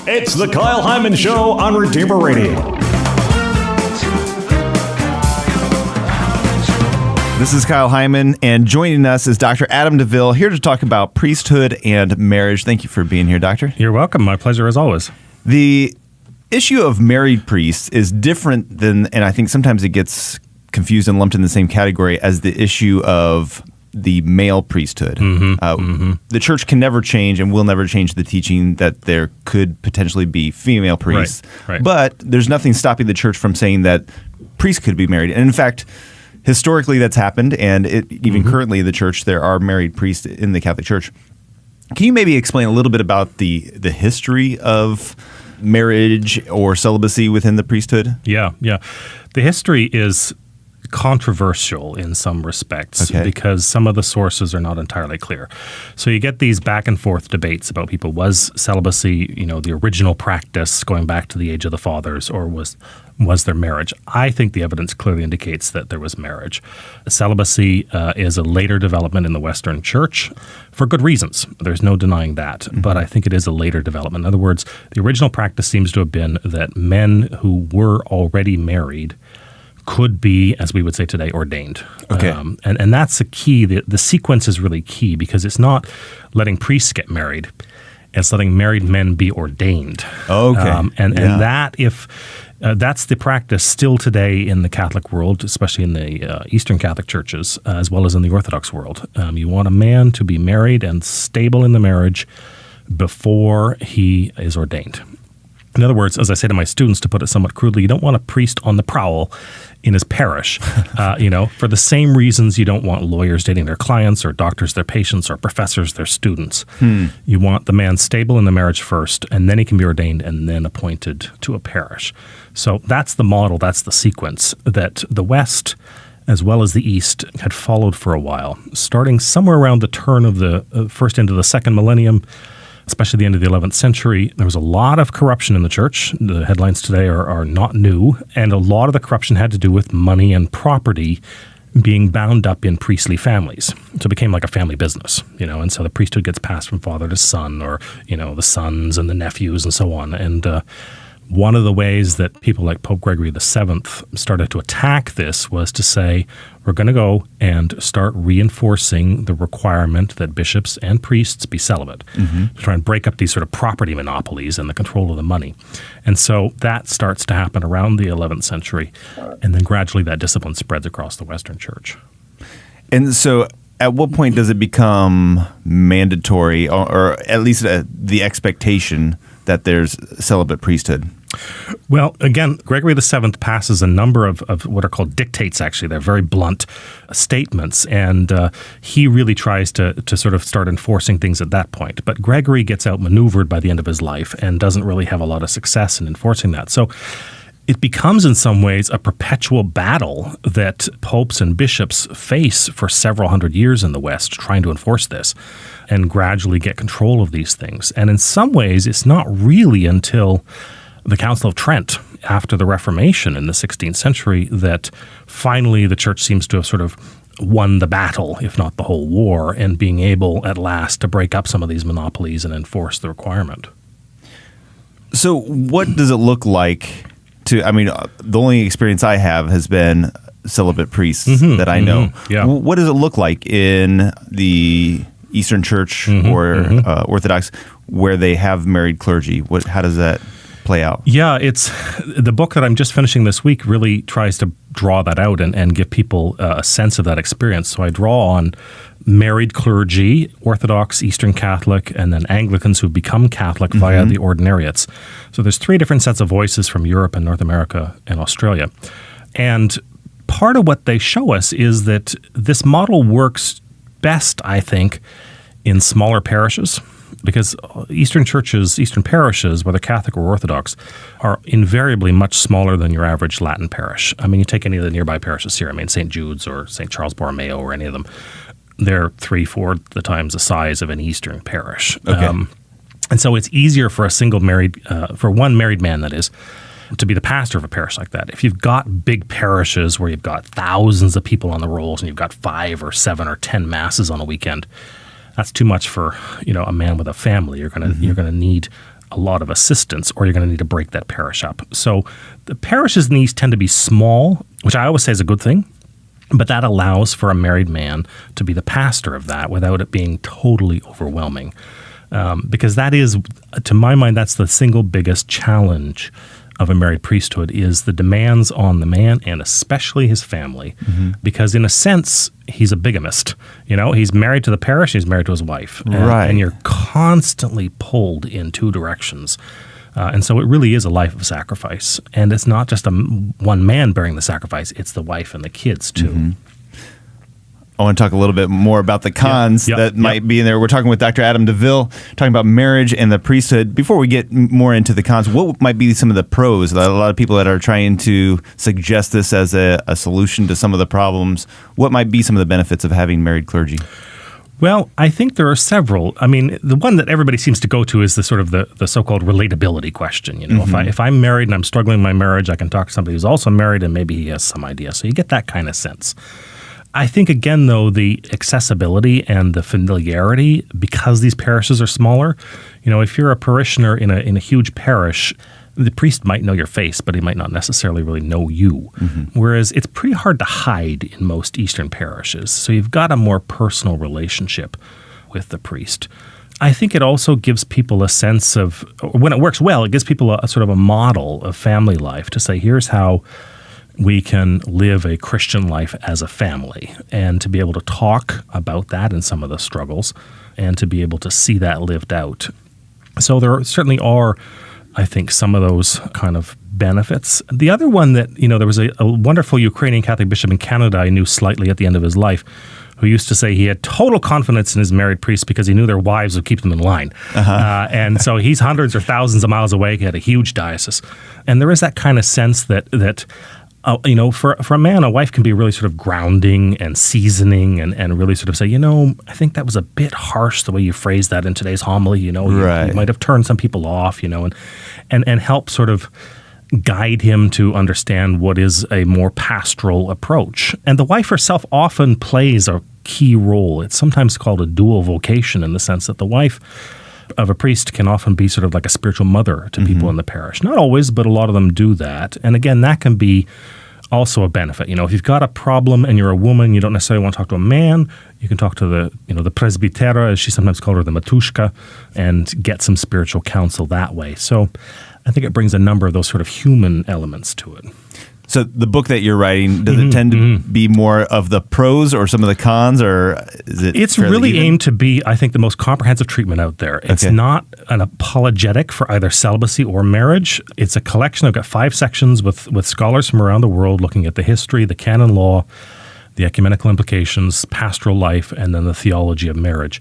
It's the Kyle Hyman Show on Redeemer Radio. This is Kyle Hyman, and joining us is Dr. Adam Deville, here to talk about priesthood and marriage. Thank you for being here, Doctor. You're welcome. My pleasure as always. The issue of married priests is different than, and I think sometimes it gets confused and lumped in the same category as the issue of the male priesthood. The church can never change and will never change the teaching that there could potentially be female priests. Right. But there's nothing stopping the church from saying that priests could be married. And in fact, historically that's happened, and even currently in the church there are married priests in the Catholic Church. Can you maybe explain a little bit about the history of marriage or celibacy within the priesthood? Yeah. The history is controversial in some respects because some of the sources are not entirely clear. So you get these back and forth debates about people. Was celibacy, the original practice going back to the age of the fathers, or was there marriage? I think the evidence clearly indicates that there was marriage. Celibacy is a later development in the Western Church for good reasons. There's no denying that. But I think it is a later development. In other words, the original practice seems to have been that men who were already married could be, as we would say today, ordained. And that's the key. The sequence is really key because it's not letting priests get married. It's letting married men be ordained. And that, if that's the practice still today in the Catholic world, especially in the Eastern Catholic churches, as well as in the Orthodox world. You want a man to be married and stable in the marriage before he is ordained. In other words, as I say to my students, to put it somewhat crudely, you don't want a priest on the prowl in his parish, for the same reasons you don't want lawyers dating their clients or doctors their patients or professors their students. You want the man stable in the marriage first, and then he can be ordained and then appointed to a parish. So that's the model, that's the sequence that the West as well as the East had followed for a while, starting somewhere around the turn of the first into the second millennium, especially the end of the 11th century. There was a lot of corruption in the church. The headlines today are not new, and a lot of the corruption had to do with money and property being bound up in priestly families. So it became like a family business, and so the priesthood gets passed from father to son, or, the sons and the nephews and so on. And one of the ways that people like Pope Gregory VII started to attack this was to say, we're going to go and start reinforcing the requirement that bishops and priests be celibate, to try and break up these sort of property monopolies and the control of the money. And so that starts to happen around the 11th century, and then gradually that discipline spreads across the Western Church. And so at what point does it become mandatory, or at least the expectation that there's celibate priesthood? Well, again, Gregory VII passes a number of what are called dictates, actually. They're very blunt statements, and he really tries to sort of start enforcing things at that point. But Gregory gets outmaneuvered by the end of his life and doesn't really have a lot of success in enforcing that. So it becomes in some ways a perpetual battle that popes and bishops face for several hundred years in the West, trying to enforce this and gradually get control of these things. And in some ways, it's not really until the Council of Trent after the Reformation in the 16th century that finally the church seems to have sort of won the battle, if not the whole war, and being able at last to break up some of these monopolies and enforce the requirement. So what does it look like the only experience I have has been celibate priests that I know. What does it look like in the Eastern Church or Orthodox where they have married clergy? How does that play out? Yeah, it's the book that I'm just finishing this week really tries to draw that out and give people a sense of that experience. So I draw on married clergy, Orthodox, Eastern Catholic, and then Anglicans who've become Catholic via the ordinariates. So there's three different sets of voices from Europe and North America and Australia. And part of what they show us is that this model works best, I think, in smaller parishes, because Eastern churches, Eastern parishes, whether Catholic or Orthodox, are invariably much smaller than your average Latin parish. You take any of the nearby parishes here, St. Jude's or St. Charles Borromeo or any of them, they're 3-4 the times the size of an Eastern parish. And so it's easier for for one married man, that is, to be the pastor of a parish like that. If you've got big parishes where you've got thousands of people on the rolls and you've got 5 or 7 or 10 masses on a weekend, that's too much for a man with a family. You're gonna need a lot of assistance, or you're going to need to break that parish up. So the parishes in the East tend to be small, which I always say is a good thing, but that allows for a married man to be the pastor of that without it being totally overwhelming. Because that is, to my mind, that's the single biggest challenge of a married priesthood, is the demands on the man and especially his family. Because in a sense, he's a bigamist. He's married to the parish, he's married to his wife. And you're constantly pulled in two directions. And so it really is a life of sacrifice. And it's not just one man bearing the sacrifice, it's the wife and the kids too. I want to talk a little bit more about the cons that might be in there. We're talking with Dr. Adam Deville, talking about marriage and the priesthood. Before we get more into the cons, what might be some of the pros? A lot of people that are trying to suggest this as a solution to some of the problems. What might be some of the benefits of having married clergy? Well, I think there are several. I mean, the one that everybody seems to go to is the sort of the so-called relatability question. If I'm married and I'm struggling in my marriage, I can talk to somebody who's also married and maybe he has some idea. So you get that kind of sense. I think, again, though, the accessibility and the familiarity, because these parishes are smaller, if you're a parishioner in a huge parish, the priest might know your face, but he might not necessarily really know you. Whereas it's pretty hard to hide in most Eastern parishes. So you've got a more personal relationship with the priest. I think it also gives people a sense of, when it works well, it gives people a sort of a model of family life to say, here's how we can live a Christian life as a family, and to be able to talk about that and some of the struggles, and to be able to see that lived out. So there certainly are, I think, some of those kind of benefits. The other one that, there was a wonderful Ukrainian Catholic bishop in Canada I knew slightly at the end of his life, who used to say he had total confidence in his married priests because he knew their wives would keep them in line. And so he's hundreds or thousands of miles away. He had a huge diocese. And there is that kind of sense that for a man, a wife can be really sort of grounding and seasoning and really sort of say, I think that was a bit harsh the way you phrased that in today's homily. You might have turned some people off, and help sort of guide him to understand what is a more pastoral approach. And the wife herself often plays a key role. It's sometimes called a dual vocation, in the sense that the wife of a priest can often be sort of like a spiritual mother to people in the parish. Not always, but a lot of them do that. And again, that can be also a benefit. If you've got a problem and you're a woman, you don't necessarily want to talk to a man, you can talk to the presbytera, as she sometimes called her, the matushka, and get some spiritual counsel that way. So I think it brings a number of those sort of human elements to it. So the book that you're writing, does it tend to be more of the pros or some of the cons, or is it? It's really even? aimed to be, I think, the most comprehensive treatment out there. It's not an apologetic for either celibacy or marriage. It's a collection. I've got 5 sections with scholars from around the world looking at the history, the canon law, the ecumenical implications, pastoral life, and then the theology of marriage.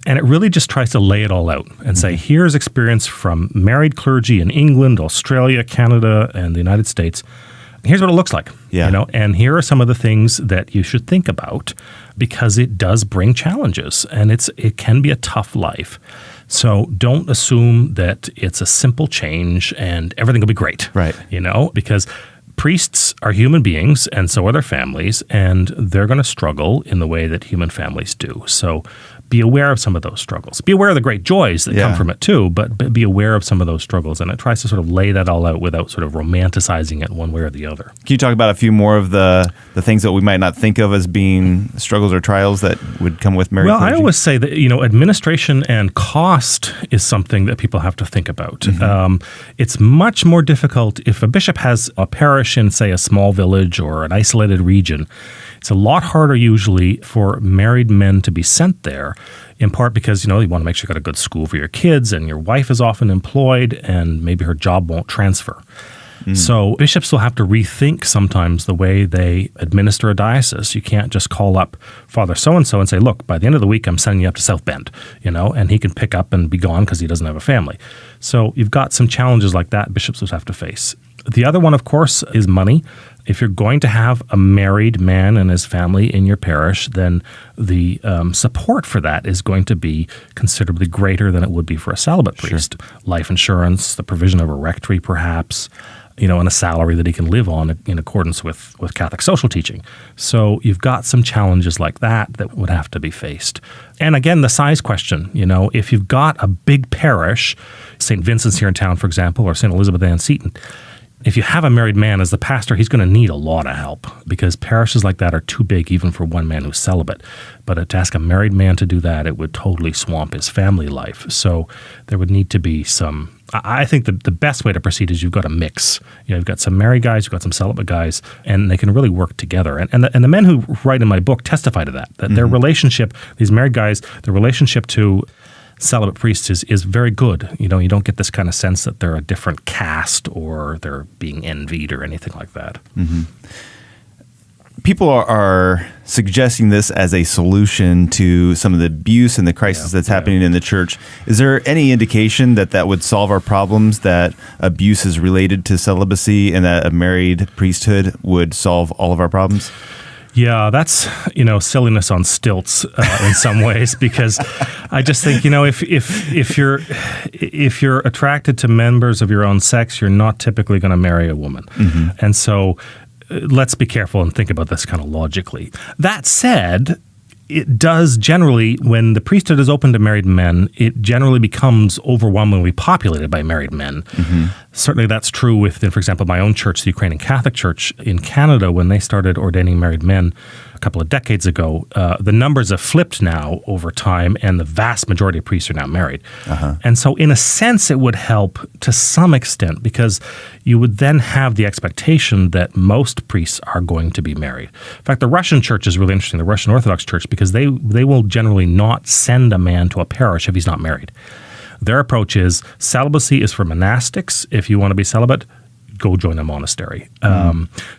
And it really just tries to lay it all out and say, here's experience from married clergy in England, Australia, Canada, and the United States. Here's what it looks like, and here are some of the things that you should think about, because it does bring challenges, and it can be a tough life. So don't assume that it's a simple change and everything will be great, right? Because priests are human beings, and so are their families, and they're going to struggle in the way that human families do. So be aware of some of those struggles. Be aware of the great joys that come from it too, but be aware of some of those struggles. And it tries to sort of lay that all out without sort of romanticizing it one way or the other. Can you talk about a few more of the things that we might not think of as being struggles or trials that would come with married clergy? I always say that, administration and cost is something that people have to think about. It's much more difficult if a bishop has a parish in, say, a small village or an isolated region. It's a lot harder usually for married men to be sent there, in part because, you want to make sure you've got a good school for your kids, and your wife is often employed and maybe her job won't transfer. So bishops will have to rethink sometimes the way they administer a diocese. You can't just call up Father so-and-so and say, look, by the end of the week, I'm sending you up to South Bend, and he can pick up and be gone because he doesn't have a family. So you've got some challenges like that bishops will have to face. The other one, of course, is money. If you're going to have a married man and his family in your parish, then the support for that is going to be considerably greater than it would be for a celibate priest. Life insurance, the provision of a rectory perhaps, and a salary that he can live on in accordance with Catholic social teaching. So you've got some challenges like that would have to be faced. And again, the size question, if you've got a big parish, St. Vincent's here in town, for example, or St. Elizabeth Ann Seton, if you have a married man as the pastor, he's going to need a lot of help because parishes like that are too big even for one man who's celibate. But to ask a married man to do that, it would totally swamp his family life. So there would need to be some... I think the best way to proceed is you've got a mix. You've got some married guys, you've got some celibate guys, and they can really work together. And the men who write in my book testify to that their relationship, these married guys, their relationship to celibate priests is very good. You don't get this kind of sense that they're a different caste or they're being envied or anything like that. Mm-hmm. People are suggesting this as a solution to some of the abuse and the crisis that's happening in the church. Is there any indication that would solve our problems, that abuse is related to celibacy and that a married priesthood would solve all of our problems? Yeah, that's, silliness on stilts in some ways, because I just think, if you're attracted to members of your own sex, you're not typically going to marry a woman. Mm-hmm. And so let's be careful and think about this kind of logically. That said, it does generally, when the priesthood is open to married men, it generally becomes overwhelmingly populated by married men. Mm-hmm. Certainly that's true within, for example, my own church, the Ukrainian Catholic Church in Canada. When they started ordaining married men a couple of decades ago, the numbers have flipped now over time, and the vast majority of priests are now married. Uh-huh. And so in a sense, it would help to some extent, because you would then have the expectation that most priests are going to be married. In fact, the Russian church is really interesting, the Russian Orthodox Church, because they will generally not send a man to a parish if he's not married. Their approach is celibacy is for monastics. If you want to be celibate, go join a monastery.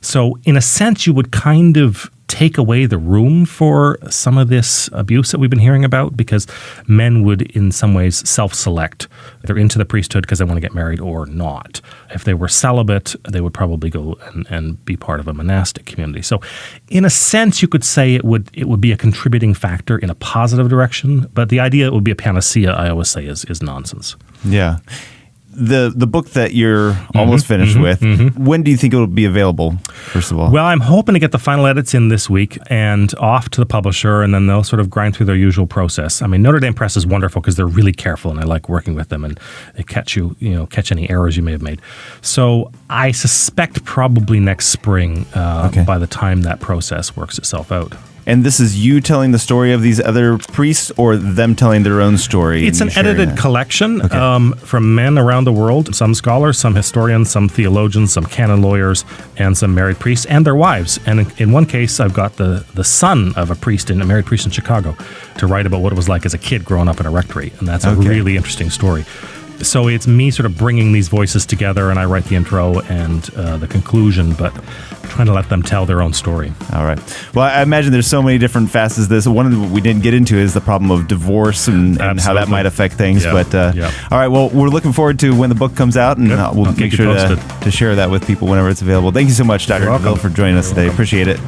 So in a sense, you would kind of take away the room for some of this abuse that we've been hearing about, because men would in some ways self-select. They're into the priesthood because they want to get married or not. If they were celibate, they would probably go and be part of a monastic community. So in a sense, you could say it would be a contributing factor in a positive direction, but the idea it would be a panacea, I always say, is nonsense. Yeah. The book that you're almost finished with, when do you think it will be available, first of all? Well, I'm hoping to get the final edits in this week and off to the publisher, and then they'll sort of grind through their usual process. I mean, Notre Dame Press is wonderful because they're really careful, and I like working with them, and they catch any errors you may have made. So I suspect probably next spring by the time that process works itself out. And this is you telling the story of these other priests, or them telling their own story? It's an edited collection from men around the world, some scholars, some historians, some theologians, some canon lawyers, and some married priests and their wives. And in one case, I've got the son of a married priest in Chicago to write about what it was like as a kid growing up in a rectory. And that's a really interesting story. So it's me sort of bringing these voices together, and I write the intro and the conclusion, but trying to let them tell their own story. All right. Well, I imagine there's so many different facets to this. One of them we didn't get into is the problem of divorce and how that might affect things. Yeah. But all right, well, we're looking forward to when the book comes out, and we'll make sure to share that with people whenever it's available. Thank you so much, Dr. Deville, for joining us today. Appreciate it.